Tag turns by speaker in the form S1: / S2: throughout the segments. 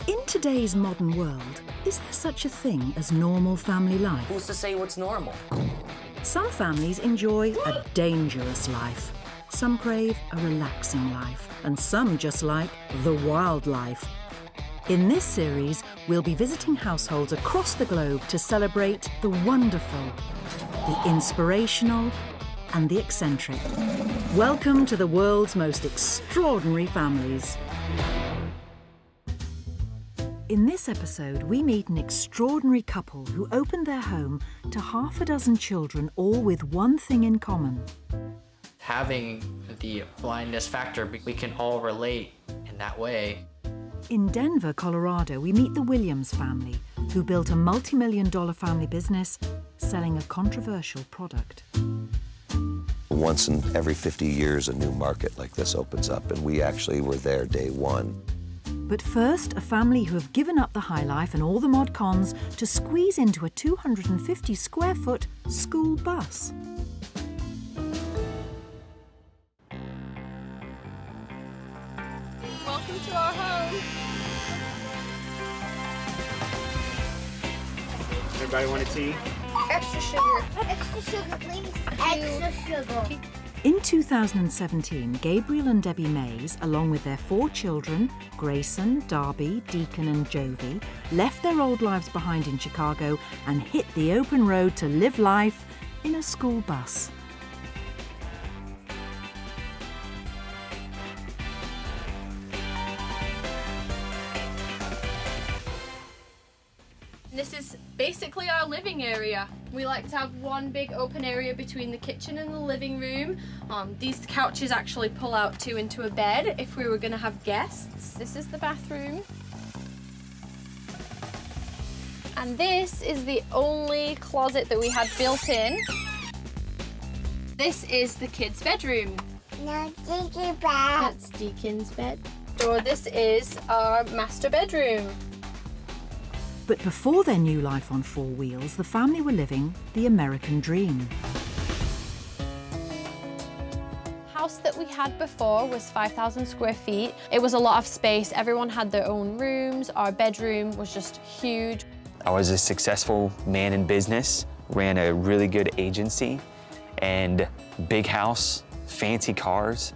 S1: In today's modern world, is there such a thing as normal family life?
S2: Who's to say what's normal?
S1: Some families enjoy a dangerous life. Some crave a relaxing life. And some just like the wildlife. In this series, we'll be visiting households across the globe to celebrate the wonderful, the inspirational, and the eccentric. Welcome to the world's most extraordinary families. In this episode, we meet an extraordinary couple who opened their home to half a dozen children, all with one thing in common.
S3: Having the blindness factor, we can all relate in that way.
S1: In Denver, Colorado, we meet the Williams family, who built a multi-million-dollar family business selling a controversial product.
S4: Once in every 50 years, a new market like this opens up, and we actually were there day one.
S1: But first, a family who have given up the high life and all the mod cons to squeeze into a 250-square-foot school bus.
S5: Welcome to our home.
S6: Everybody want a tea?
S5: Extra sugar. Extra sugar, please. Extra sugar.
S1: In 2017, Gabriel and Debbie Mays, along with their 4 children, Grayson, Darby, Deacon and Jovi, left their old lives behind in Chicago and hit the open road to live life in a school bus.
S5: This is basically our living area. We like to have one big open area between the kitchen and the living room. These couches actually pull out too into a bed if we were going to have guests. This is the bathroom. And this is the only closet that we had built in. This is the kids' bedroom.
S7: No, Deacon's bed.
S5: That's Deacon's bed. Or this is our master bedroom.
S1: But before their new life on 4 wheels, the family were living the American dream.
S5: House that we had before was 5,000 square feet. It was a lot of space. Everyone had their own rooms. Our bedroom was just huge.
S8: I was a successful man in business, ran a really good agency, and big house, fancy cars.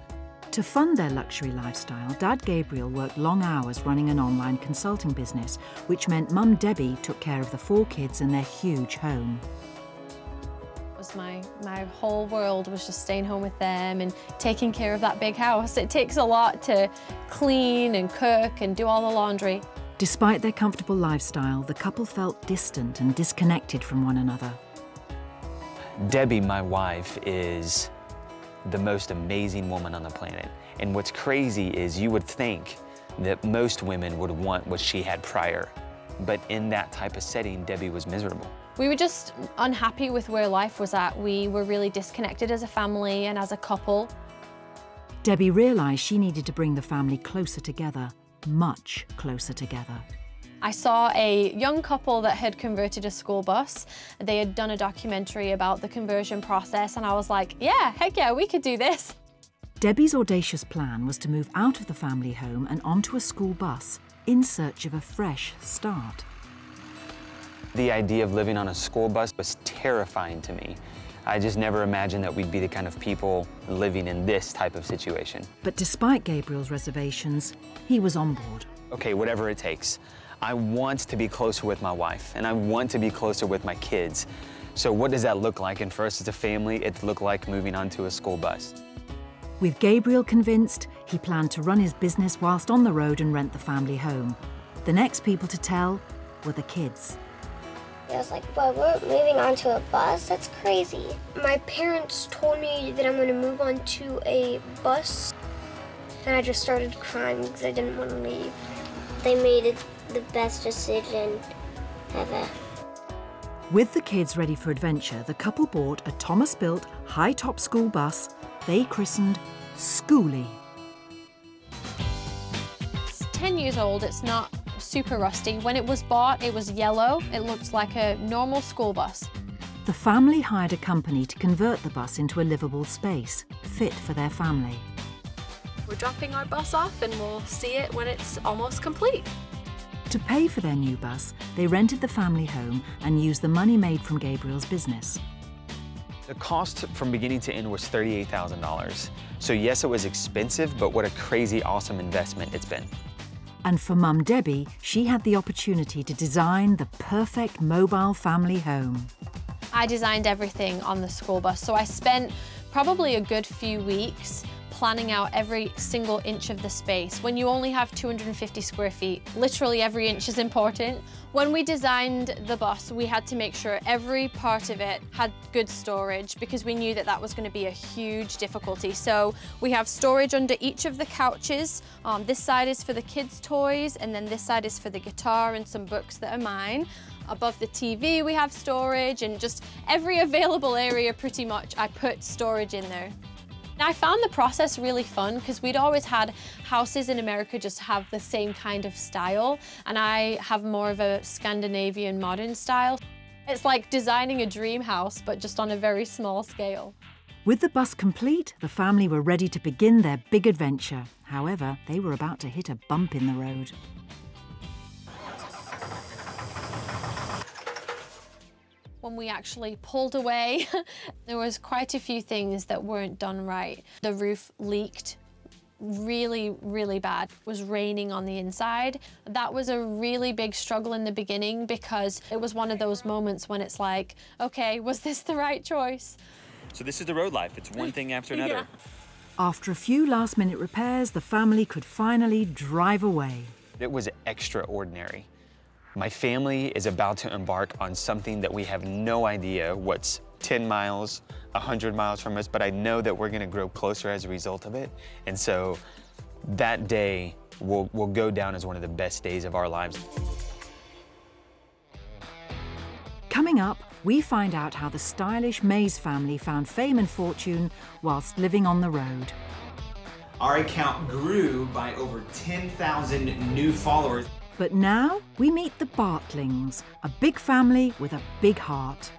S1: To fund their luxury lifestyle, Dad Gabriel worked long hours running an online consulting business, which meant Mum Debbie took care of the 4 kids in their huge home.
S5: It was my whole world was just staying home with them and taking care of that big house. It takes a lot to clean and cook and do all the laundry.
S1: Despite their comfortable lifestyle, the couple felt distant and disconnected from one another.
S8: Debbie, my wife, is the most amazing woman on the planet. And what's crazy is you would think that most women would want what she had prior. But in that type of setting, Debbie was miserable.
S5: We were just unhappy with where life was at. We were really disconnected as a family and as a couple.
S1: Debbie realised she needed to bring the family closer together, much closer together.
S5: I saw a young couple that had converted a school bus. They had done a documentary about the conversion process, and I was like, yeah, heck yeah, we could do this.
S1: Debbie's audacious plan was to move out of the family home and onto a school bus in search of a fresh start.
S8: The idea of living on a school bus was terrifying to me. I just never imagined that we'd be the kind of people living in this type of situation.
S1: But despite Gabriel's reservations, he was on board.
S8: Okay, whatever it takes. I want to be closer with my wife, and I want to be closer with my kids. So what does that look like? And for us as a family, it looked like moving onto a school bus.
S1: With Gabriel convinced, he planned to run his business whilst on the road and rent the family home. The next people to tell were the kids.
S7: I was like, well, we're moving onto a bus? That's crazy. My parents told me that I'm going to move onto a bus, and I just started crying because I didn't want to leave. They made it the best decision ever.
S1: With the kids ready for adventure, the couple bought a Thomas-built, high-top school bus they christened Schoolie.
S5: It's 10 years old, it's not super rusty. When it was bought, it was yellow. It looked like a normal school bus.
S1: The family hired a company to convert the bus into a livable space, fit for their family.
S5: We're dropping our bus off and we'll see it when it's almost complete.
S1: To pay for their new bus, they rented the family home and used the money made from Gabriel's business.
S8: The cost from beginning to end was $38,000. So yes, it was expensive, but what a crazy, awesome investment it's been.
S1: And for Mum Debbie, she had the opportunity to design the perfect mobile family home.
S5: I designed everything on the school bus, so I spent probably a good few weeks planning out every single inch of the space. When you only have 250 square feet, literally every inch is important. When we designed the bus, we had to make sure every part of it had good storage because we knew that that was going to be a huge difficulty. So we have storage under each of the couches. This side is for the kids' toys, and then this side is for the guitar and some books that are mine. Above the TV we have storage, and just every available area pretty much I put storage in there. I found the process really fun because we'd always had houses in America just have the same kind of style, and I have more of a Scandinavian modern style. It's like designing a dream house, but just on a very small scale.
S1: With the bus complete, the family were ready to begin their big adventure. However, they were about to hit a bump in the road.
S5: When we actually pulled away, there was quite a few things that weren't done right. The roof leaked really, really bad. It was raining on the inside. That was a really big struggle in the beginning because it was one of those moments when it's like, okay, was this the right choice?
S8: So this is the road life. It's one thing after another.
S5: Yeah.
S1: After a few last-minute repairs, the family could finally drive away.
S8: It was extraordinary. My family is about to embark on something that we have no idea what's 10 miles, 100 miles from us, but I know that we're gonna grow closer as a result of it. And so that day will go down as one of the best days of our lives.
S1: Coming up, we find out how the stylish Mays family found fame and fortune whilst living on the road.
S2: Our account grew by over 10,000 new followers.
S1: But now we meet the Bartlings, a big family with a big heart.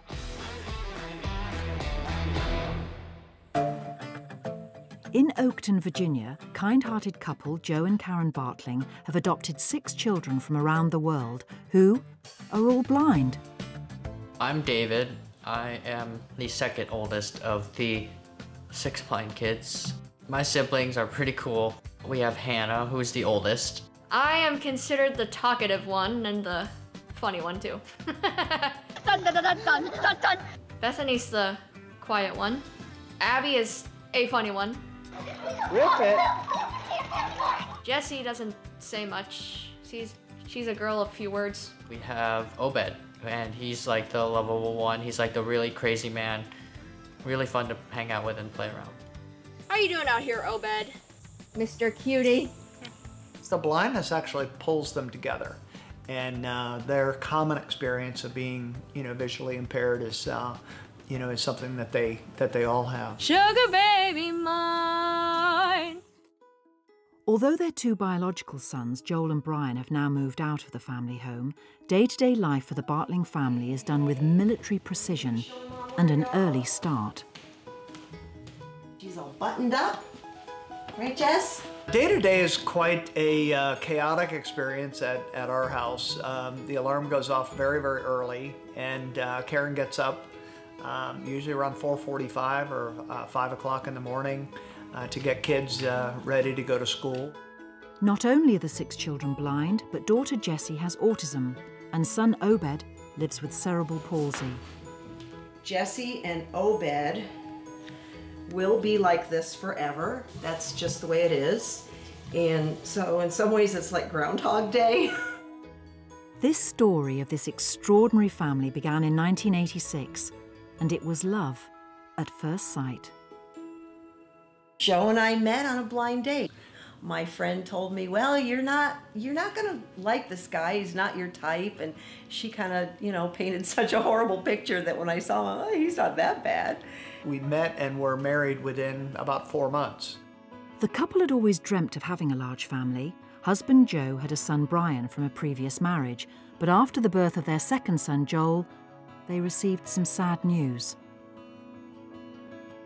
S1: In Oakton, Virginia, kind-hearted couple Joe and Karen Bartling have adopted 6 children from around the world who are all blind.
S3: I'm David. I am the second oldest of the 6 blind kids. My siblings are pretty cool. We have Hannah, who's the oldest.
S5: I am considered the talkative one and the funny one too. Dun, dun, dun, dun, dun, dun. Bethany's the quiet one. Abby is a funny one.
S2: Rip it.
S5: Jessie doesn't say much. She's a girl of few words.
S3: We have Obed, and he's like the lovable one. He's like the really crazy man. Really fun to hang out with and play around.
S5: How are you doing out here, Obed?
S6: Mr. Cutie.
S9: The blindness actually pulls them together, and their common experience of being, visually impaired is, is something that they all have.
S5: Sugar baby mine.
S1: Although their 2 biological sons, Joel and Brian, have now moved out of the family home, day-to-day life for the Bartling family is done with military precision and an early start.
S6: She's all buttoned up. Right, Jess?
S9: Day-to-day is quite a chaotic experience at our house. The alarm goes off very, very early, and Karen gets up usually around 4:45 or 5 o'clock in the morning to get kids ready to go to school.
S1: Not only are the 6 children blind, but daughter Jessie has autism, and son Obed lives with cerebral palsy.
S6: Jessie and Obed will be like this forever. That's just the way it is. And so in some ways it's like Groundhog Day.
S1: This story of this extraordinary family began in 1986, and it was love at first sight.
S6: Joe and I met on a blind date. My friend told me, well, you're not gonna like this guy, he's not your type, and she kind of, painted such a horrible picture that when I saw him, oh, he's not that bad.
S9: We met and were married within about 4 months.
S1: The couple had always dreamt of having a large family. Husband Joe had a son Brian from a previous marriage, but after the birth of their second son Joel, they received some sad news.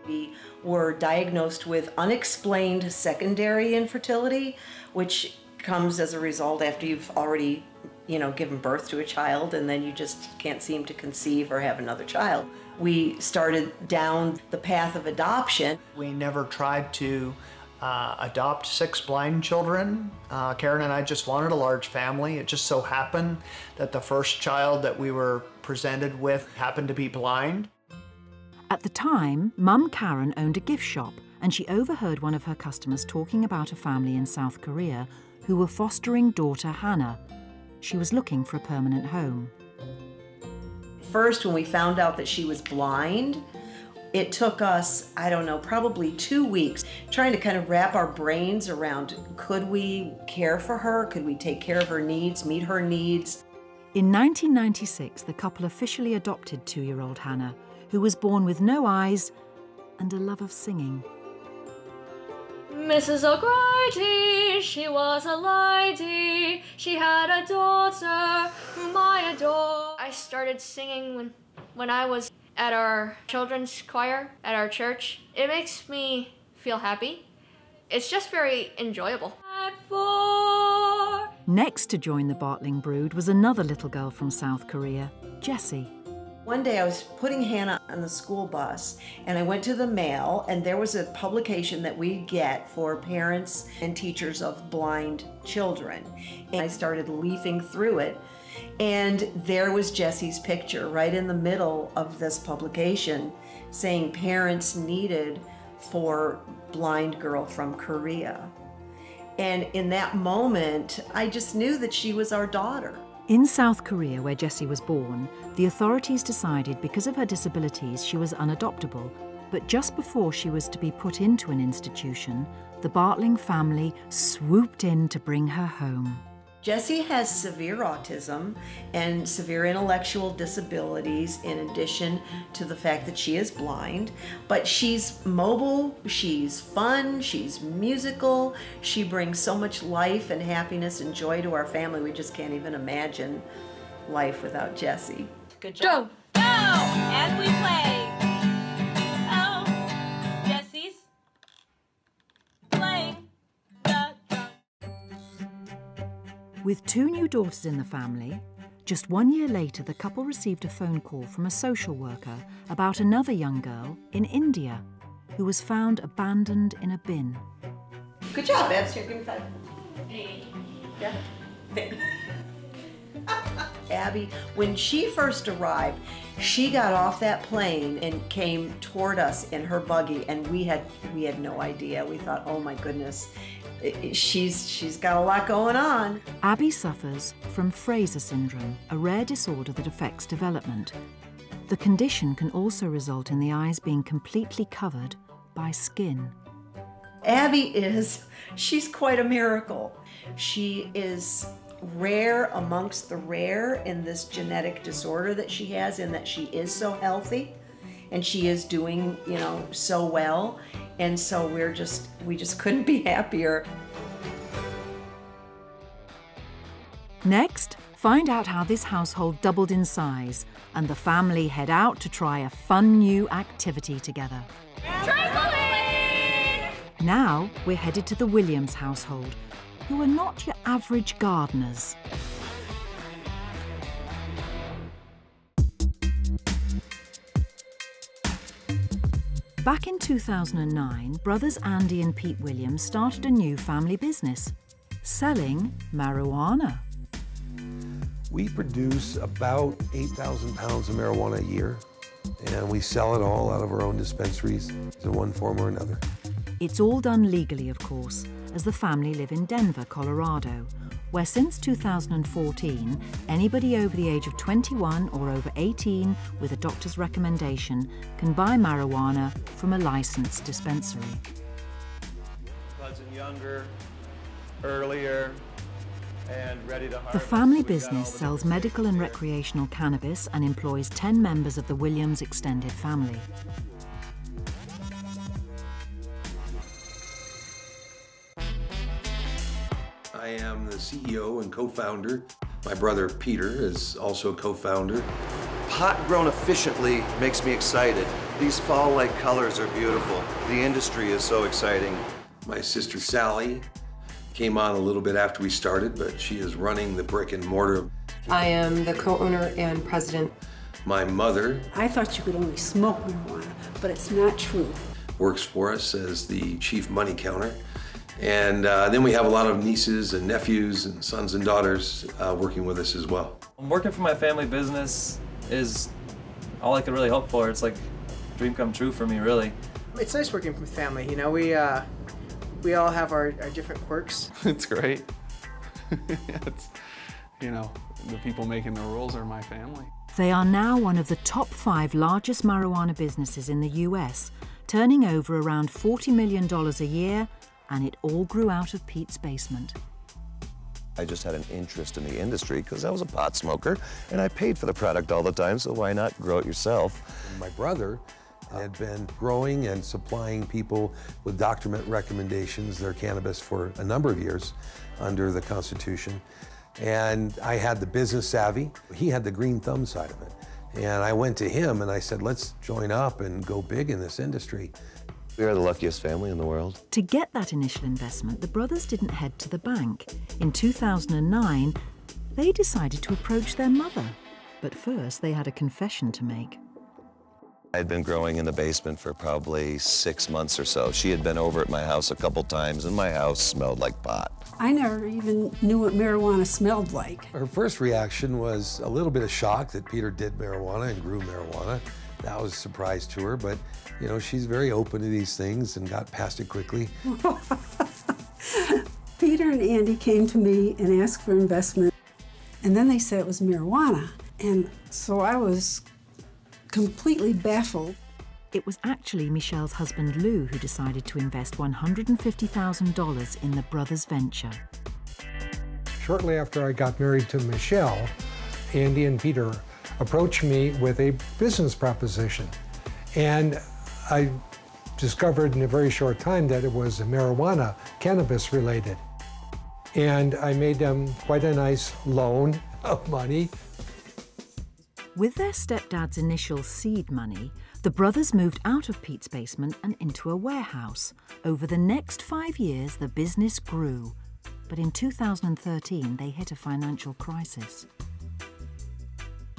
S6: We were diagnosed with unexplained secondary infertility, which comes as a result after you've already you know, given birth to a child and then you just can't seem to conceive or have another child. We started down the path of adoption.
S9: We never tried to adopt 6 blind children. Karen and I just wanted a large family. It just so happened that the first child that we were presented with happened to be blind.
S1: At the time, Mum Karen owned a gift shop and she overheard one of her customers talking about a family in South Korea who were fostering daughter Hannah. She was looking for a permanent home.
S6: First, when we found out that she was blind, it took us, I don't know, probably 2 weeks trying to kind of wrap our brains around, could we care for her? Could we take care of her needs, meet her needs?
S1: In 1996, the couple officially adopted 2-year-old Hannah, who was born with no eyes and a love of singing.
S5: Mrs. O'Grady, she was a lady. She had a daughter whom I adore. I started singing when I was at our children's choir at our church. It makes me feel happy. It's just very enjoyable.
S1: Next to join the Bartling brood was another little girl from South Korea, Jessie.
S6: One day I was putting Hannah on the school bus and I went to the mail and there was a publication that we get for parents and teachers of blind children. And I started leafing through it and there was Jessie's picture right in the middle of this publication saying parents needed for blind girl from Korea. And in that moment, I just knew that she was our daughter.
S1: In South Korea, where Jessie was born, the authorities decided because of her disabilities she was unadoptable. But just before she was to be put into an institution, the Bartling family swooped in to bring her home.
S6: Jessie has severe autism and severe intellectual disabilities in addition to the fact that she is blind, but she's mobile, she's fun, she's musical, she brings so much life and happiness and joy to our family. We just can't even imagine life without Jessie.
S10: Good job. Go! And we play. Oh, Jessie's playing the drum.
S1: With 2 new daughters in the family, just 1 year later the couple received a phone call from a social worker about another young girl in India who was found abandoned in a bin.
S6: Good job, Babs. Here, give me 5. Yeah. Abby, when she first arrived, she got off that plane and came toward us in her buggy, and we had no idea. We thought, oh my goodness, she's got a lot going on.
S1: Abby suffers from Fraser syndrome, a rare disorder that affects development. The condition can also result in the eyes being completely covered by skin.
S6: Abby she's quite a miracle. She is rare amongst the rare in this genetic disorder that she has, in that she is so healthy and she is doing, you know, so well. And so we just couldn't be happier.
S1: Next, find out how this household doubled in size and the family head out to try a fun new activity together.
S5: Trampoline!
S1: Now we're headed to the Williams household, who are not your average gardeners. Back in 2009, brothers Andy and Pete Williams started a new family business, selling marijuana.
S11: We produce about 8,000 pounds of marijuana a year, and we sell it all out of our own dispensaries in one form or another.
S1: It's all done legally, of course, as the family live in Denver, Colorado, where since 2014, anybody over the age of 21 or over 18 with a doctor's recommendation can buy marijuana from a licensed dispensary.
S12: Buds and younger, earlier, and ready to harvest.
S1: The family business sells medical and recreational cannabis and employs 10 members of the Williams extended family.
S11: I am the CEO and co-founder. My brother Peter is also a co-founder.
S13: Pot grown efficiently makes me excited. These fall-like colors are beautiful. The industry is so exciting.
S11: My sister Sally Came on a little bit after we started, but she is running the brick and mortar.
S14: I am the co-owner and president.
S11: My mother
S15: I thought you could only smoke marijuana, but it's not true.
S11: Works for us as the chief money counter. And then we have a lot of nieces and nephews and sons and daughters working with us as well.
S16: Working for my family business is all I could really hope for. It's like a dream come true for me, really.
S17: It's nice working with family. You know, we all have our different quirks.
S18: It's great. It's, you know, the people making the rules are my family.
S1: They are now one of the top 5 largest marijuana businesses in the US, turning over around $40 million a year, and it all grew out of Pete's basement.
S4: I just had an interest in the industry because I was a pot smoker and I paid for the product all the time, so why not grow it yourself?
S11: My brother had been growing and supplying people with document recommendations their cannabis for a number of years under the Constitution. And I had the business savvy. He had the green thumb side of it. And I went to him and I said, let's join up and go big in this industry.
S4: We are the luckiest family in the world.
S1: To get that initial investment, the brothers didn't head to the bank. In 2009, they decided to approach their mother. But first, they had a confession to make.
S4: I had been growing in the basement for probably 6 months or so. She had been over at my house a couple times, and my house smelled like pot.
S15: I never even knew what marijuana smelled like.
S11: Her first reaction was a little bit of shock that Peter did marijuana and grew marijuana. That was a surprise to her, but you know, she's very open to these things and got past it quickly.
S15: Peter and Andy came to me and asked for investment, and then they said it was marijuana. And so I was completely baffled.
S1: It was actually Michelle's husband Lou who decided to invest $150,000 in the brothers' venture.
S19: Shortly after I got married to Michelle, Andy and Peter approached me with a business proposition. And I discovered in a very short time that it was marijuana, cannabis related. And I made them quite a nice loan of money.
S1: With their stepdad's initial seed money, the brothers moved out of Pete's basement and into a warehouse. Over the next 5 years, the business grew. But in 2013, they hit a financial crisis.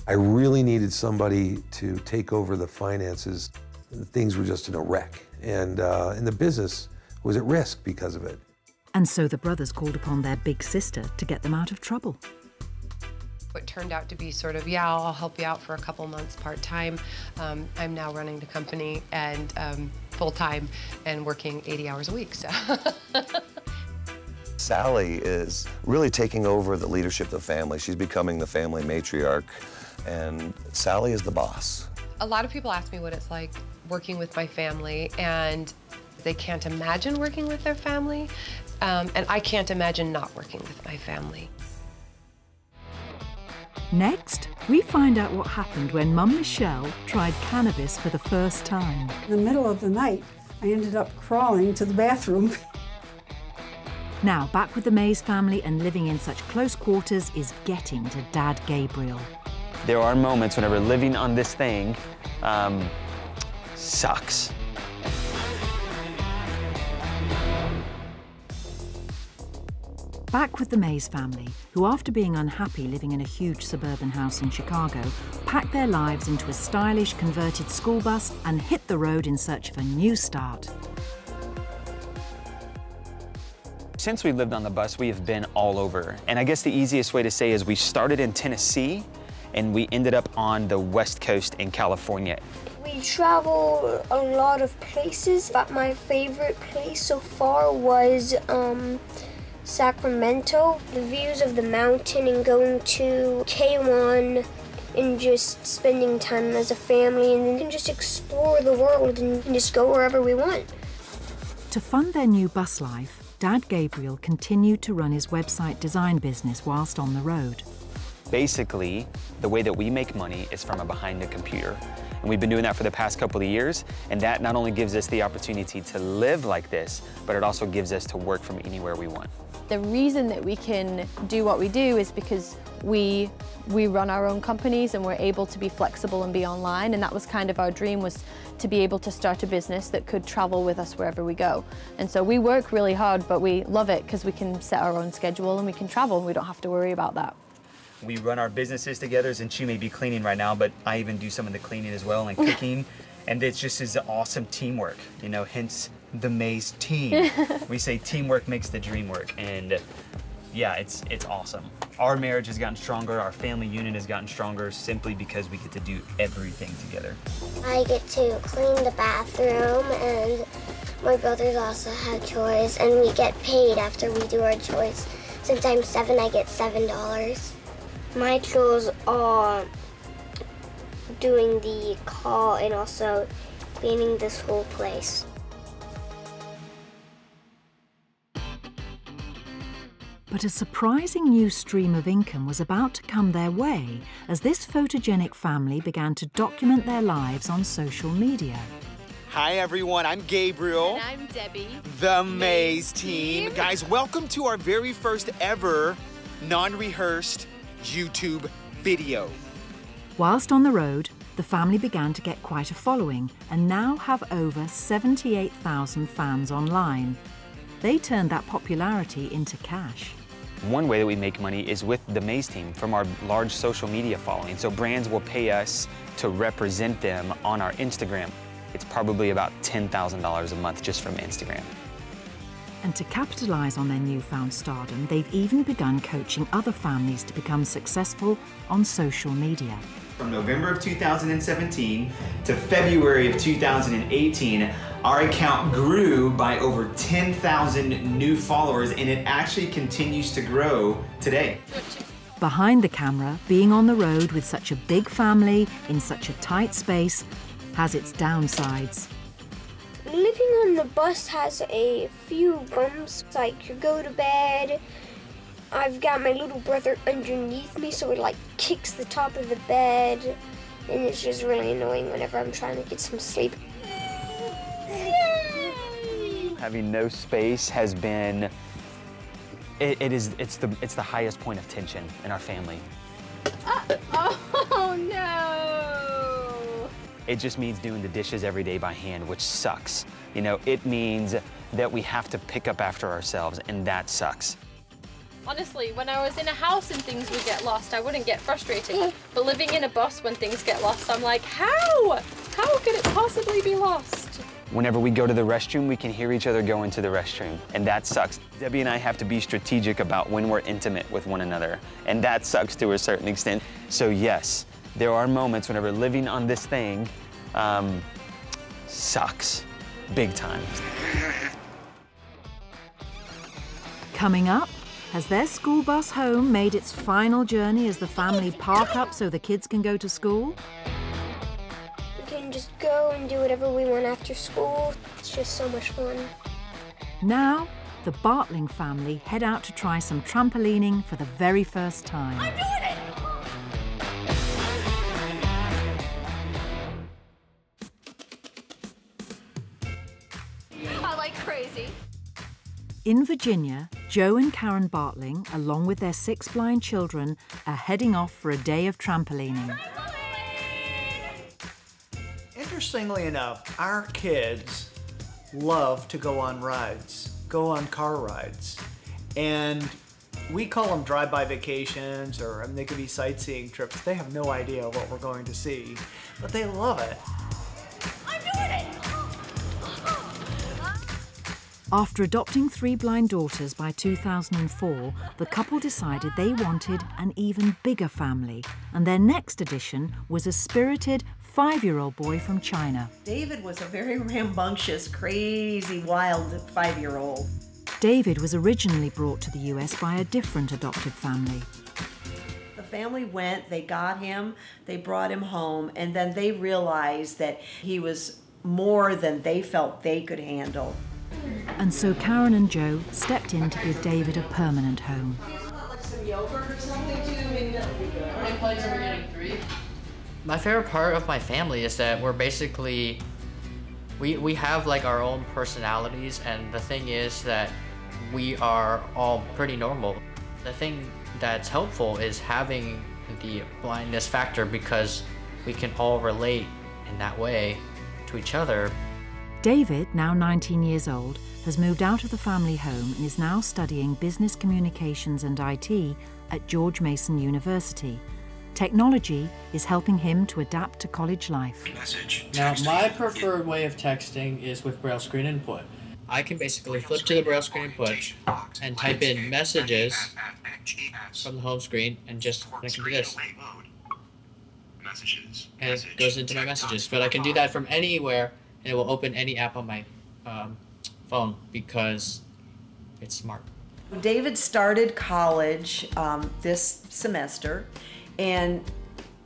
S11: I really needed somebody to take over the finances. Things were just in a wreck, and the business was at risk because of it.
S1: And so the brothers called upon their big sister to get them out of trouble.
S14: It turned out to be sort of, yeah, I'll help you out for a couple months part-time. I'm now running the company and full-time and working 80 hours a week, so.
S4: Sally is really taking over the leadership of the family. She's becoming the family matriarch, and Sally is the boss.
S14: A lot of people ask me what it's like working with my family, and they can't imagine working with their family, and I can't imagine not working with my family.
S1: Next, we find out what happened when Mum Michelle tried cannabis for the first time.
S15: In the middle of the night, I ended up crawling to the bathroom.
S1: Now, back with the Mays family and living in such close quarters is getting to Dad Gabriel.
S8: There are moments whenever living on this thing sucks.
S1: Back with the Mays family, who after being unhappy living in a huge suburban house in Chicago, packed their lives into a stylish converted school bus and hit the road in search of a new start.
S8: Since we lived on the bus, we have been all over. And I guess the easiest way to say is we started in Tennessee and we ended up on the West Coast in California.
S7: We travel a lot of places, but my favorite place so far was Sacramento. The views of the mountain and going to K1 and just spending time as a family and then just explore the world and just go wherever we want.
S1: To fund their new bus life, Dad Gabriel continued to run his website design business whilst on the road.
S8: Basically, the way that we make money is from behind the computer. And we've been doing that for the past couple of years, and that not only gives us the opportunity to live like this, but it also gives us to work from anywhere we want.
S5: The reason that we can do what we do is because we run our own companies and we're able to be flexible and be online, and that was kind of our dream, was to be able to start a business that could travel with us wherever we go. And so we work really hard, but we love it because we can set our own schedule and we can travel and we don't have to worry about that.
S20: We run our businesses together, and she may be cleaning right now, but I even do some of the cleaning as well and cooking. And it just is awesome teamwork, you know, hence the Maze team. We say teamwork makes the dream work, and yeah, it's awesome. Our marriage has gotten stronger, our family unit has gotten stronger simply because we get to do everything together.
S7: I get to clean the bathroom, and my brothers also have chores, and we get paid after we do our chores. Since I'm 7, I get $7. My chores are doing the car and also cleaning this whole place.
S1: But a surprising new stream of income was about to come their way as this photogenic family began to document their lives on social media.
S2: Hi everyone, I'm Gabriel.
S5: And I'm Debbie.
S2: The Maze team. Guys, welcome to our very first ever non-rehearsed YouTube video.
S1: Whilst on the road, the family began to get quite a following and now have over 78,000 fans online. They turned that popularity into cash.
S8: One way that we make money is with the Maze team from our large social media following. So brands will pay us to represent them on our Instagram. It's probably about $10,000 a month just from Instagram.
S1: And to capitalize on their newfound stardom, they've even begun coaching other families to become successful on social media.
S2: From November of 2017 to February of 2018, our account grew by over 10,000 new followers, and it actually continues to grow today.
S1: Behind the camera, being on the road with such a big family in such a tight space has its downsides.
S7: Living on the bus has a few bumps, like you go to bed. I've got my little brother underneath me, so it like kicks the top of the bed, and it's just really annoying whenever I'm trying to get some sleep.
S8: Having no space has been, it's the highest point of tension in our family.
S5: Oh no!
S8: It just means doing the dishes every day by hand, which sucks. You know, it means that we have to pick up after ourselves, and that sucks.
S5: Honestly, when I was in a house and things would get lost, I wouldn't get frustrated. But living in a bus when things get lost, I'm like, how? How could it possibly be lost?
S8: Whenever we go to the restroom, we can hear each other go into the restroom, and that sucks. Debbie and I have to be strategic about when we're intimate with one another, and that sucks to a certain extent. So yes, there are moments whenever living on this thing sucks, big time.
S1: Coming up, has their school bus home made its final journey as the family park up so the kids can go to school?
S7: We can just go and do whatever we want after school. It's just so much fun.
S1: Now, the Bartling family head out to try some trampolining for the very first time.
S5: I'm doing it! I like crazy.
S1: In Virginia, Joe and Karen Bartling, along with their 6 blind children, are heading off for a day of trampolining.
S9: Interestingly enough, our kids love to go on rides, go on car rides. And we call them drive-by vacations, or they could be sightseeing trips. They have no idea what we're going to see, but they love it.
S5: I'm doing it!
S1: After adopting 3 blind daughters by 2004, the couple decided they wanted an even bigger family, and their next addition was a spirited 5-year-old boy from China.
S6: David was a very rambunctious, crazy, wild 5-year-old.
S1: David was originally brought to the US by a different adoptive family.
S6: The family went, they got him, they brought him home, and then they realized that he was more than they felt they could handle.
S1: And so Karen and Joe stepped in to give David a permanent home.
S6: Like some yogurt or something too, maybe that would be good.
S3: How many plates are we getting? 3? My favorite part of my family is that we're basically, we have like our own personalities, and the thing is that we are all pretty normal. The thing that's helpful is having the blindness factor, because we can all relate in that way to each other.
S1: David, now 19 years old, has moved out of the family home and is now studying business communications and IT at George Mason University. Technology is helping him to adapt to college life.
S3: Now, my preferred way of texting is with Braille screen input. I can basically flip to the Braille screen input and type in messages from the home screen, and I can do this. And it goes into my messages. But I can do that from anywhere, and it will open any app on my phone because it's smart.
S6: David started college this semester, and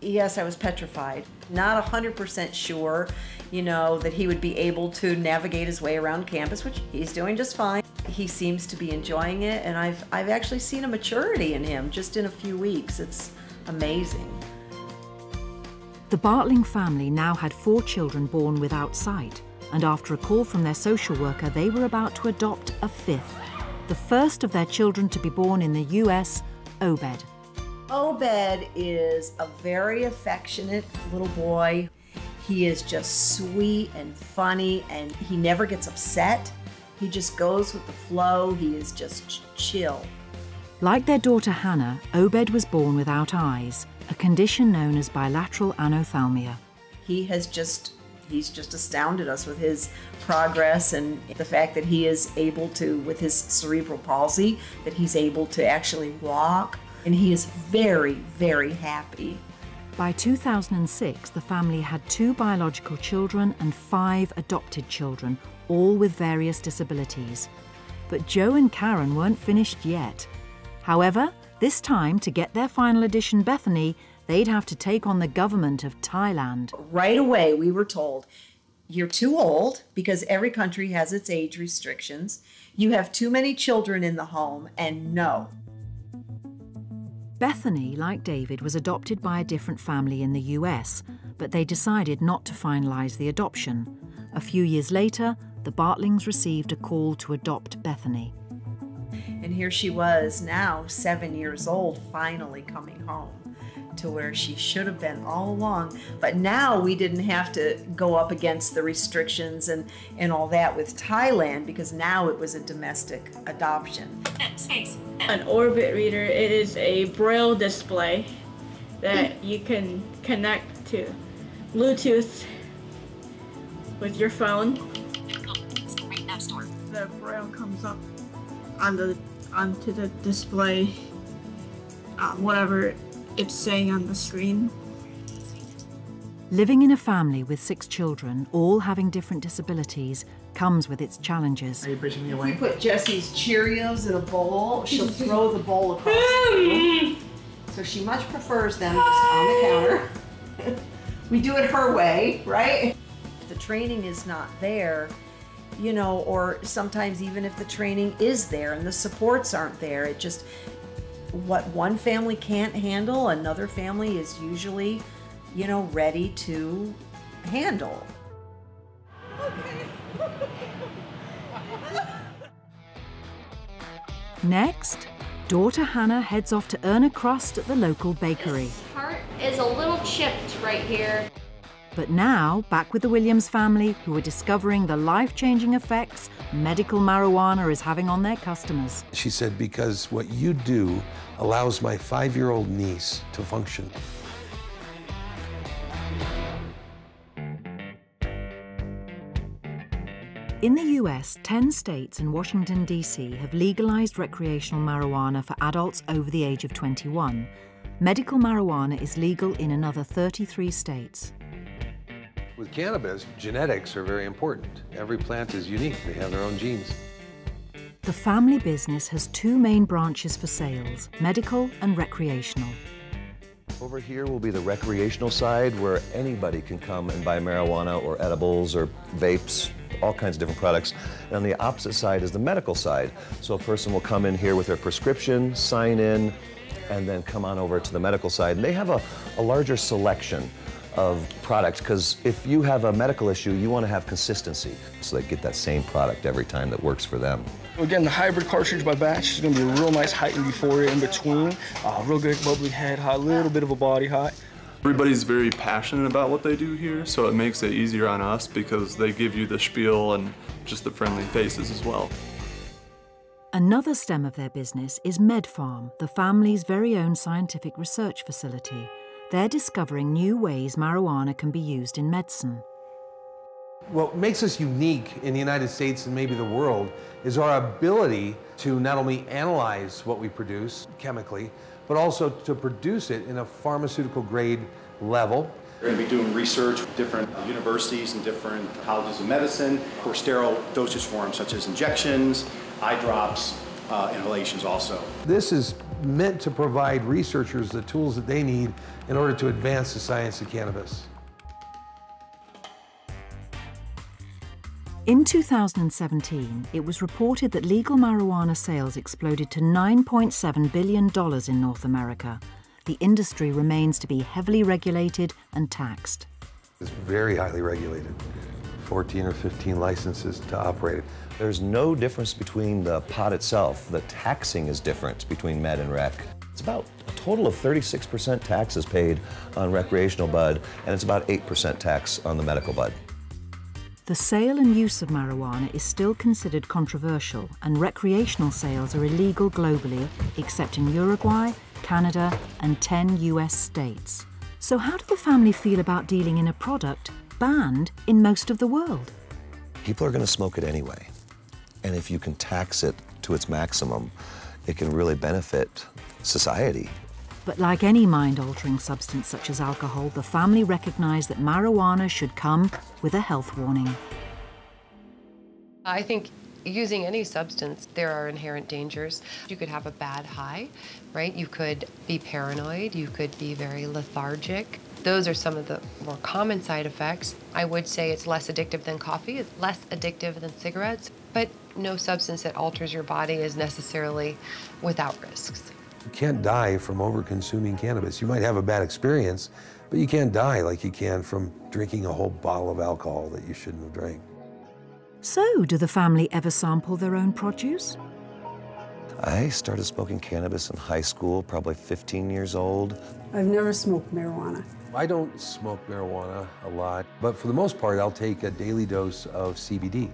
S6: yes, I was petrified. Not 100% sure, that he would be able to navigate his way around campus, which he's doing just fine. He seems to be enjoying it, and I've actually seen a maturity in him just in a few weeks. It's amazing.
S1: The Bartling family now had 4 children born without sight, and after a call from their social worker, they were about to adopt a 5th, the first of their children to be born in the US, Obed.
S6: Obed is a very affectionate little boy. He is just sweet and funny, and he never gets upset. He just goes with the flow. He is just chill.
S1: Like their daughter Hannah, Obed was born without eyes, a condition known as bilateral anophthalmia.
S6: He's just astounded us with his progress, and the fact that he is able to, with his cerebral palsy, that he's able to actually walk, and he is very, very happy.
S1: By 2006, the family had 2 biological children and 5 adopted children, all with various disabilities. But Joe and Karen weren't finished yet. However, this time, to get their final edition Bethany, they'd have to take on the government of Thailand.
S6: Right away, we were told, you're too old, because every country has its age restrictions. You have too many children in the home, and no.
S1: Bethany, like David, was adopted by a different family in the US, but they decided not to finalize the adoption. A few years later, the Bartlings received a call to adopt Bethany.
S6: And here she was, now 7 years old, finally coming home to where she should have been all along. But now we didn't have to go up against the restrictions and all that with Thailand, because now it was a domestic adoption.
S21: An Orbit reader, it is a Braille display that you can connect to Bluetooth with your phone. The Braille comes up onto the display, whatever it's saying on the screen.
S1: Living in a family with 6 children, all having different disabilities, comes with its challenges.
S17: Are you pushing me
S6: If
S17: away?
S6: we put Jessie's Cheerios in a bowl, she'll throw the bowl across the room. So she much prefers them just on the counter. We do it her way, right? If the training is not there, or sometimes even if the training is there and the supports aren't there, it just, what one family can't handle, another family is usually, ready to handle.
S1: Next, daughter Hannah heads off to earn a crust at the local bakery.
S5: This part is a little chipped right here.
S1: But now, back with the Williams family, who are discovering the life-changing effects medical marijuana is having on their customers.
S11: She said, because what you do allows my 5-year-old niece to function.
S1: In the US, 10 states and Washington, D.C. have legalized recreational marijuana for adults over the age of 21. Medical marijuana is legal in another 33 states.
S11: With cannabis, genetics are very important. Every plant is unique. They have their own genes.
S1: The family business has 2 main branches for sales, medical and recreational.
S4: Over here will be the recreational side, where anybody can come and buy marijuana or edibles or vapes, all kinds of different products. And on the opposite side is the medical side. So a person will come in here with their prescription, sign in, and then come on over to the medical side. And they have a larger selection of product, because if you have a medical issue, you want to have consistency, so they get that same product every time that works for them.
S10: Again, the hybrid cartridge by batch is going to be a real nice height and euphoria in between. Real good bubbly head, a little bit of a body height.
S22: Everybody's very passionate about what they do here, so it makes it easier on us because they give you the spiel and just the friendly faces as well.
S1: Another stem of their business is MedFarm, the family's very own scientific research facility. They're discovering new ways marijuana can be used in medicine.
S11: What makes us unique in the United States and maybe the world is our ability to not only analyze what we produce chemically, but also to produce it in a pharmaceutical grade level.
S23: We're going to be doing research with different universities and different colleges of medicine for sterile dosage forms such as injections, eye drops, inhalations also.
S11: This is meant to provide researchers the tools that they need in order to advance the science of cannabis.
S1: In 2017, it was reported that legal marijuana sales exploded to $9.7 billion in North America. The industry remains to be heavily regulated and taxed.
S11: It's very highly regulated. 14 or 15 licenses to operate it.
S4: There's no difference between the pot itself. The taxing is different between med and rec. It's about a total of 36% taxes paid on recreational bud, and it's about 8% tax on the medical bud.
S1: The sale and use of marijuana is still considered controversial, and recreational sales are illegal globally, except in Uruguay, Canada, and 10 US states. So how do the family feel about dealing in a product banned in most of the world?
S4: People are going to smoke it anyway. And if you can tax it to its maximum, it can really benefit society.
S1: But like any mind-altering substance such as alcohol, the family recognise that marijuana should come with a health warning.
S14: I think using any substance, there are inherent dangers. You could have a bad high, right? You could be paranoid, you could be very lethargic. Those are some of the more common side effects. I would say it's less addictive than coffee, it's less addictive than cigarettes, but no substance that alters your body is necessarily without risks.
S11: You can't die from over-consuming cannabis. You might have a bad experience, but you can't die like you can from drinking a whole bottle of alcohol that you shouldn't have drank.
S1: So, do the family ever sample their own produce?
S4: I started smoking cannabis in high school, probably 15 years old.
S15: I've never smoked marijuana.
S11: I don't smoke marijuana a lot, but for the most part, I'll take a daily dose of CBD.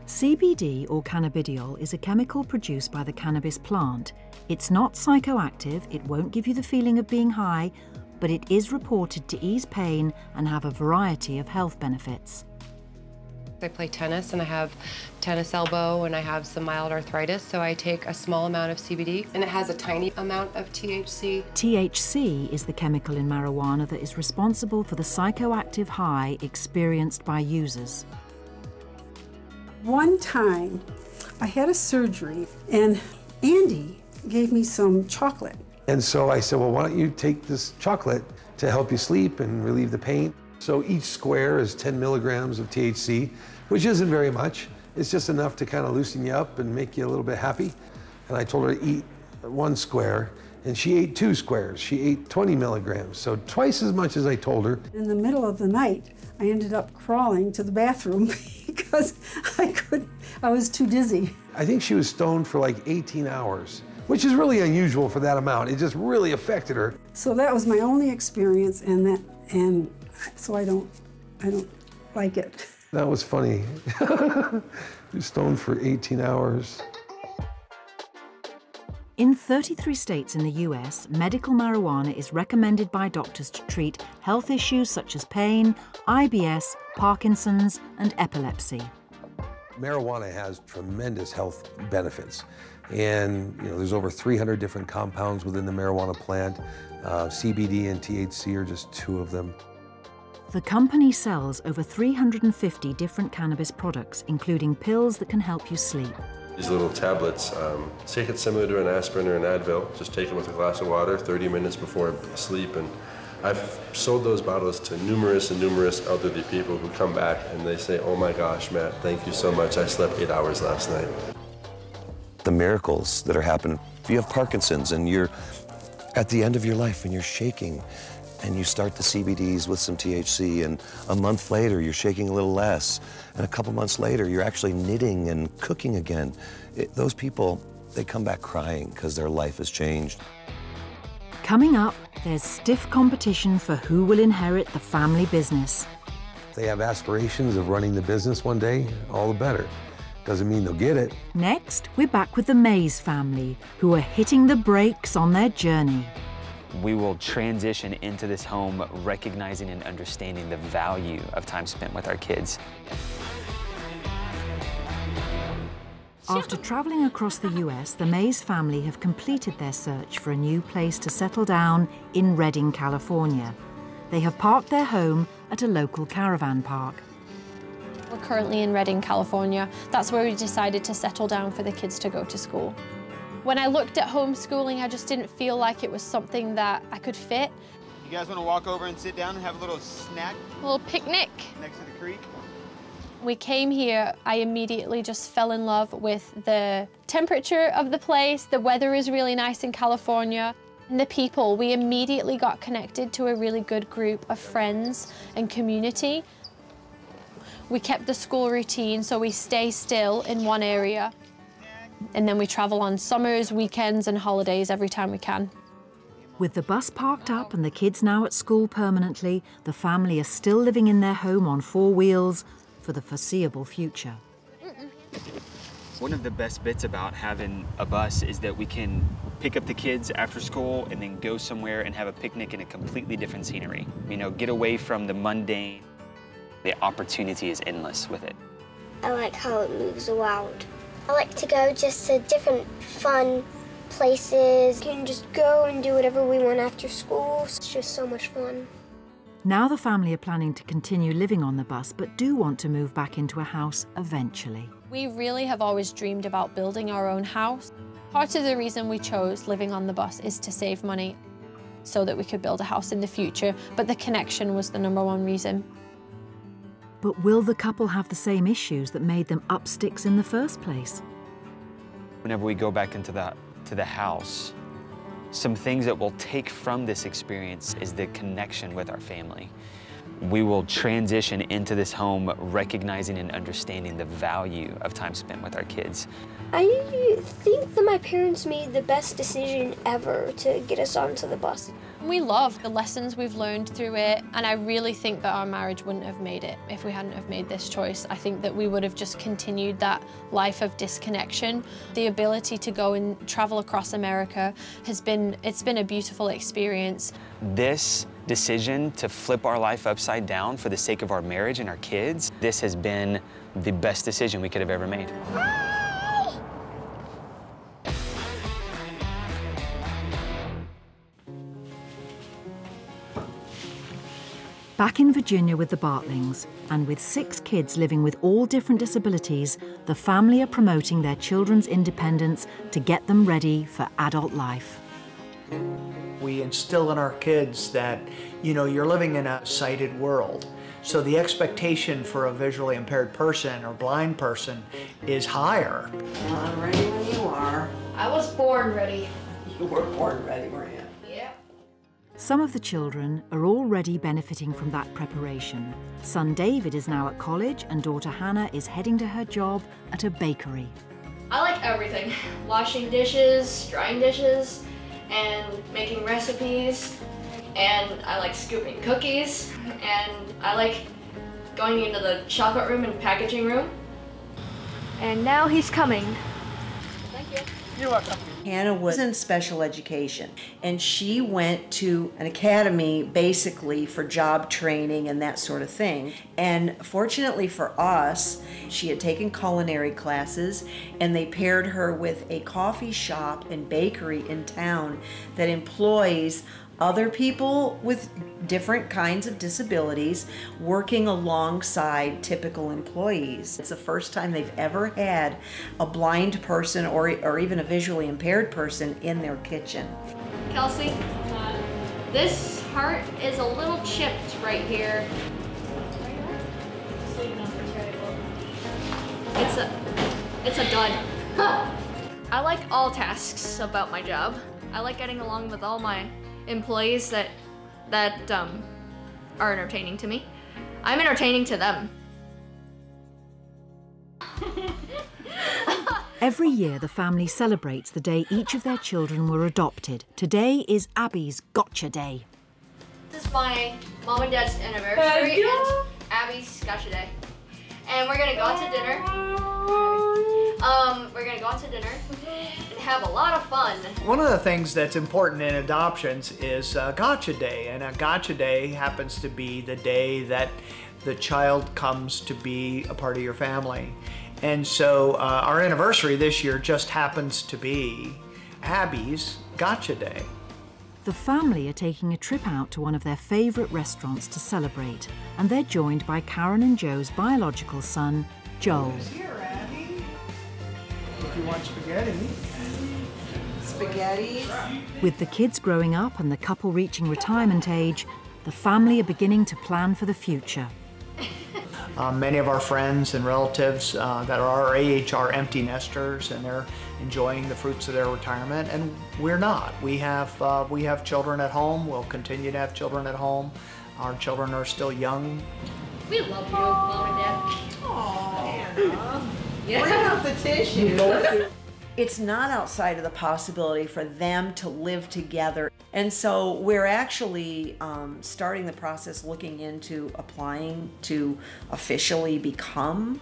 S1: CBD, or cannabidiol, is a chemical produced by the cannabis plant. It's not psychoactive, it won't give you the feeling of being high, but it is reported to ease pain and have a variety of health benefits.
S14: I play tennis and I have tennis elbow and I have some mild arthritis, so I take a small amount of CBD and it has a tiny amount of THC.
S1: THC is the chemical in marijuana that is responsible for the psychoactive high experienced by users.
S15: One time, I had a surgery and Andy gave me some chocolate.
S11: And so I said, well, why don't you take this chocolate to help you sleep and relieve the pain? So each square is 10 milligrams of THC, which isn't very much. It's just enough to kind of loosen you up and make you a little bit happy. And I told her to eat one square, and she ate 2 squares. She ate 20 milligrams, so twice as much as I told her.
S15: In the middle of the night, I ended up crawling to the bathroom because I was too dizzy.
S11: I think she was stoned for like 18 hours, which is really unusual for that amount. It just really affected her.
S15: So that was my only experience, and so I don't like it.
S11: That was funny. She was stoned for 18 hours.
S1: In 33 states in the US, medical marijuana is recommended by doctors to treat health issues such as pain, IBS, Parkinson's, and epilepsy.
S11: Marijuana has tremendous health benefits. And there's over 300 different compounds within the marijuana plant. CBD and THC are just 2 of them.
S1: The company sells over 350 different cannabis products, including pills that can help you sleep.
S12: These little tablets, take it similar to an aspirin or an Advil. Just take them with a glass of water 30 minutes before sleep. And I've sold those bottles to numerous and numerous elderly people who come back and they say, oh my gosh, Matt, thank you so much. I slept 8 hours last night.
S4: The miracles that are happening. If you have Parkinson's and you're at the end of your life and you're shaking, and you start the CBDs with some THC, and a month later you're shaking a little less, and a couple months later you're actually knitting and cooking again. Those people, they come back crying because their life has changed.
S1: Coming up, there's stiff competition for who will inherit the family business.
S11: If they have aspirations of running the business one day, all the better. Doesn't mean they'll get it.
S1: Next, we're back with the Mays family, who are hitting the brakes on their journey.
S8: We will transition into this home recognizing and understanding the value of time spent with our kids.
S1: After traveling across the US, the Mays family have completed their search for a new place to settle down in Redding, California. They have parked their home at a local caravan park.
S5: We're currently in Redding, California. That's where we decided to settle down for the kids to go to school. When I looked at homeschooling, I just didn't feel like it was something that I could fit.
S2: You guys want to walk over and sit down and have a little snack?
S5: A little picnic.
S2: Next to the creek?
S5: We came here, I immediately just fell in love with the temperature of the place. The weather is really nice in California. And the people, we immediately got connected to a really good group of friends and community. We kept the school routine, so we stay still in one area. And then we travel on summers, weekends, and holidays every time we can.
S1: With the bus parked up and the kids now at school permanently, the family are still living in their home on 4 wheels for the foreseeable future.
S8: One of the best bits about having a bus is that we can pick up the kids after school and then go somewhere and have a picnic in a completely different scenery. You know, get away from the mundane. The opportunity is endless with it.
S7: I like how it moves around. I like to go just to different fun places. We can just go and do whatever we want after school. It's just so much fun.
S1: Now the family are planning to continue living on the bus, but do want to move back into a house eventually.
S5: We really have always dreamed about building our own house. Part of the reason we chose living on the bus is to save money so that we could build a house in the future, but the connection was the #1 reason.
S1: But will the couple have the same issues that made them up sticks in the first place?
S8: Whenever we go back into the house, some things that we'll take from this experience is the connection with our family. We will transition into this home recognizing and understanding the value of time spent with our kids.
S7: I think that my parents made the best decision ever to get us onto the bus.
S5: We love the lessons we've learned through it, and I really think that our marriage wouldn't have made it if we hadn't have made this choice. I think that we would have just continued that life of disconnection. The ability to go and travel across America it's been a beautiful experience.
S8: This decision to flip our life upside down for the sake of our marriage and our kids, this has been the best decision we could have ever made.
S1: Back in Virginia with the Bartlings, and with 6 kids living with all different disabilities, the family are promoting their children's independence to get them ready for adult life.
S9: We instill in our kids that, you know, you're living in a sighted world. So the expectation for a visually impaired person or blind person is higher.
S6: I'm ready when you are.
S5: I was born ready.
S6: You were born ready, weren't you?
S5: Yeah.
S1: Some of the children are already benefiting from that preparation. Son David is now at college and daughter Hannah is heading to her job at a bakery.
S5: I like everything. Washing dishes, drying dishes, and making recipes. And I like scooping cookies. And I like going into the chocolate room and packaging room. And now he's coming. Thank you.
S6: You're welcome. Hannah was in special education, and she went to an academy basically for job training and that sort of thing. And fortunately for us, she had taken culinary classes, and they paired her with a coffee shop and bakery in town that employs other people with different kinds of disabilities working alongside typical employees. It's the first time they've ever had a blind person or even a visually impaired person in their kitchen.
S5: Kelsey, this heart is a little chipped right here. It's a dud. I like all tasks about my job. I like getting along with all my employees that
S13: that are entertaining to me. I'm entertaining to them.
S1: Every year, the family celebrates the day each of their children were adopted. Today is Abby's Gotcha Day.
S13: This is my mom and dad's anniversary and Abby's Gotcha Day. And we're gonna go out to dinner. We're gonna go out to dinner and have a lot of fun.
S9: One of the things that's important in adoptions is Gotcha Day, and a Gotcha Day happens to be the day that the child comes to be a part of your family. And so our anniversary this year just happens to be Abby's Gotcha Day.
S1: The family are taking a trip out to one of their favourite restaurants to celebrate, and they're joined by Karen and Joe's biological son, Joel.
S9: Here, Abby. If you want spaghetti.
S6: Spaghetti.
S1: With the kids growing up and the couple reaching retirement age, the family are beginning to plan for the future.
S9: Many of our friends and relatives that are our age are empty nesters, and they're enjoying the fruits of their retirement, and we're not. We have children at home. We'll continue to have children at home. Our children are still young.
S13: We love you, Mom and Dad.
S6: Aw,
S13: Yeah.
S6: bring up the tissue. It's not outside of the possibility for them to live together. And so we're actually starting the process looking into applying to officially become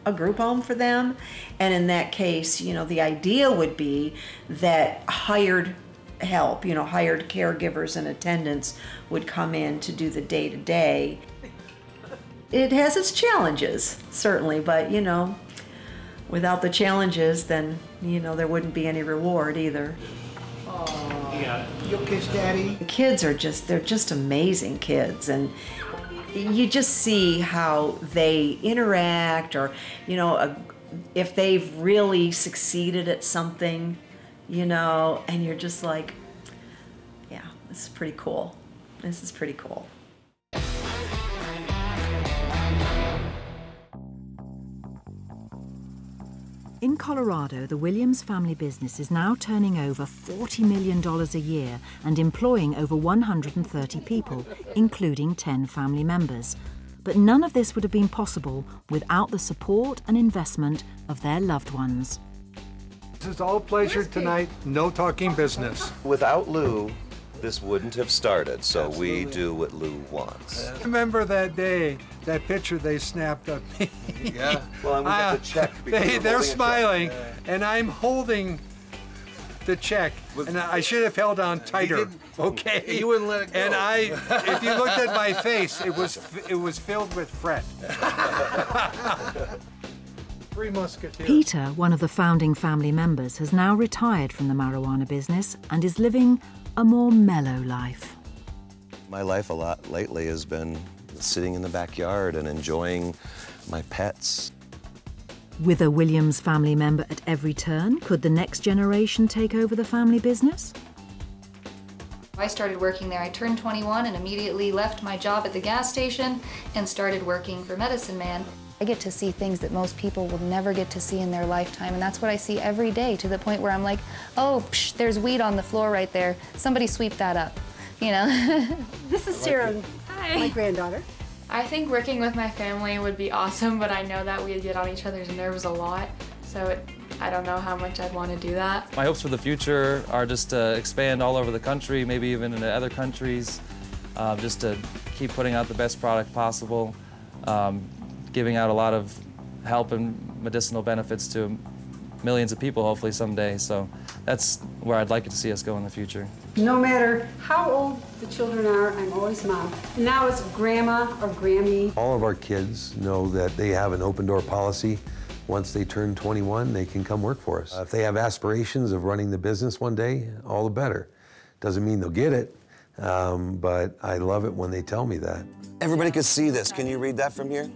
S6: a group home for them. And in that case, you know, the idea would be that hired help, you know, hired caregivers and attendants would come in to do the day-to-day. It has its challenges, certainly, but you know, without the challenges, then, you know, there wouldn't be any reward either.
S9: Yeah. You'll kiss Daddy.
S6: The kids are they're just amazing kids, and you just see how they interact, or, you know, if they've really succeeded at something, you know, and you're just like, yeah, this is pretty cool. This is pretty cool.
S1: In Colorado, the Williams family business is now turning over $40 million a year and employing over 130 people, including 10 family members. But none of this would have been possible without the support and investment of their loved ones.
S19: This is all pleasure tonight, no talking business.
S4: Without Lou, this wouldn't have started, so we do what Lou wants.
S19: Remember that day, that picture they snapped of me?
S4: Yeah. Well, and we got the check.
S19: They're smiling, and I'm holding the check, and I should have held on tighter. Okay.
S4: You wouldn't let it go.
S19: And if you looked at my face, it was filled with fret. Three Musketeers.
S1: Peter, one of the founding family members, has now retired from the marijuana business and is living a more mellow life.
S4: My life a lot lately has been sitting in the backyard and enjoying my pets.
S1: With a Williams family member at every turn, could the next generation take over the family business?
S16: I started working there. I turned 21 and immediately left my job at the gas station and started working for Medicine Man. I get to see things that most people will never get to see in their lifetime, and that's what I see every day, to the point where I'm like, oh, psh, there's weed on the floor right there. Somebody sweep that up, you know?
S15: This is Sarah,
S21: Hi.
S15: my granddaughter.
S21: I think working with my family would be awesome, but I know that we'd get on each other's nerves a lot, so I don't know how much I'd want to do that.
S18: My hopes for the future are just to expand all over the country, maybe even into other countries, just to keep putting out the best product possible, giving out a lot of help and medicinal benefits to millions of people, hopefully someday. So that's where I'd like it to see us go in the future.
S15: No matter how old the children are, I'm always mom. Now it's grandma or Grammy.
S11: All of our kids know that they have an open door policy. Once they turn 21, they can come work for us. If they have aspirations of running the business one day, all the better. Doesn't mean they'll get it, but I love it when they tell me that.
S4: Everybody can see this. Can you read that from here?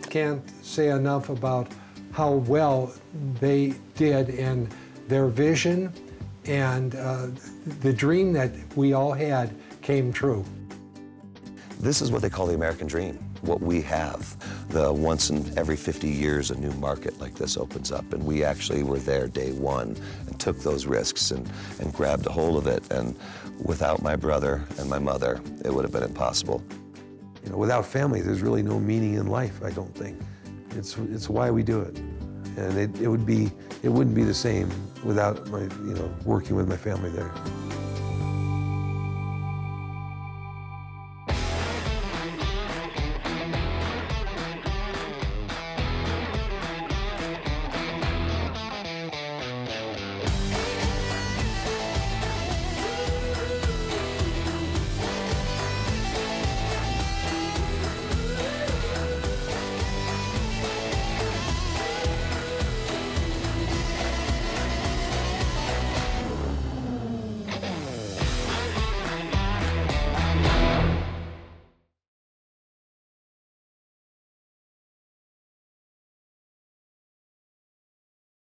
S19: Can't say enough about how well they did, and their vision and the dream that we all had came true.
S4: This is what they call the American dream, what we have. the once in every 50 years a new market like this opens up, and we actually were there day one and took those risks and grabbed a hold of it, and without my brother and my mother, it would have been impossible.
S11: You know, without family, there's really no meaning in life, I don't think. It's why we do it. And it wouldn't be the same without my, working with my family there.